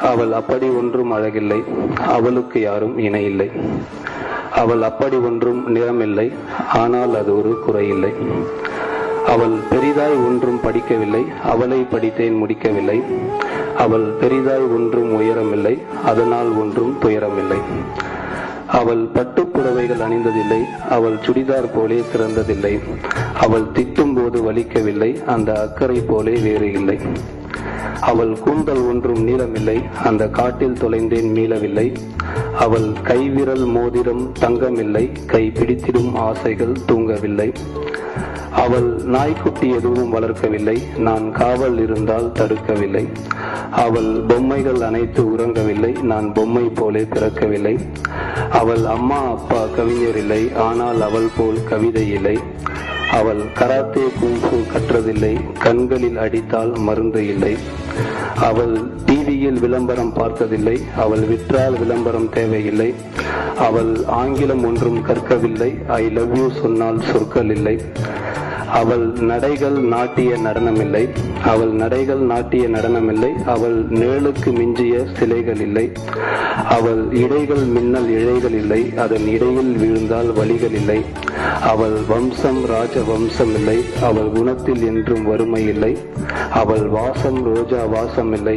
அவள் அப்படி ஒன்றும் அழகில்லை, அவளுக்கு யாரும் இணையில்லை. அவள் அப்படி ஒன்றும் நிறமில்லை, ஆனால் அது ஒரு குறையில்லை. அவள் பெரிதாய் ஒன்றும் படிக்கவில்லை, அவளை படித்தேன் முடிக்கவில்லை. அவள் பெரிதாய் ஒன்றும் உயரமில்லை, அதனால் ஒன்றும் துயரமில்லை. அவள் பட்டுப்புடவைகள் அணிந்ததில்லை, அவள் சுடிதார் போலே சிறந்ததில்லை. அவள் திட்டும் போது வலிக்கவில்லை, அந்த அக்கறை போலே வேறு இல்லை. அவள் கூந்தல் ஒன்றும் நீளமில்லை, அந்த காட்டில் தொலைந்தேன் மீளவில்லை. அவள் கைவிரல் மோதிரம் தங்கமில்லை, கை பிடித்திடும் ஆசைகள் தூங்கவில்லை. அவள் நாய்க்குட்டி எதுவும் வளர்க்கவில்லை, நான் காவல் இருந்தால் தடுக்கவில்லை. அவள் பொம்மைகள் அனைத்து உறங்கவில்லை, நான் பொம்மை போலே பிறக்கவில்லை. அவள் அம்மா அப்பா கவிஞர் இல்லை, ஆனால் அவள் போல் கவிதை இல்லை. அவள் கராத்தே குங்ஃபு கற்றதில்லை, கண்களில் அடித்தால் மருந்து இல்லை. அவள் டிவியில் விளம்பரம் பார்த்ததில்லை, அவள் விற்றால் விளம்பரம் தேவையில்லை. அவள் ஆங்கிலம் ஒன்றும் கற்கவில்லை, ஐ லவ் யூ சொன்னால் சொற்கள் இல்லை. அவள் நடைகள் நாட்டிய நடனமில்லை, அவள் நடைகள் நாட்டிய நடனமில்லை. அவள் நிழலுக்கு மிஞ்சிய சிலைகள் இல்லை. அவள் இடைகள் மின்னல் இழைகள் இல்லை, அதன் இடையில் விழுந்தால் வழிகள் இல்லை. அவள் வம்சம் ராஜ வம்சம் இல்லை, அவள் குணத்தில் என்றும் வறுமை இல்லை. அவள் வாசம் ரோஜா வாசம் இல்லை.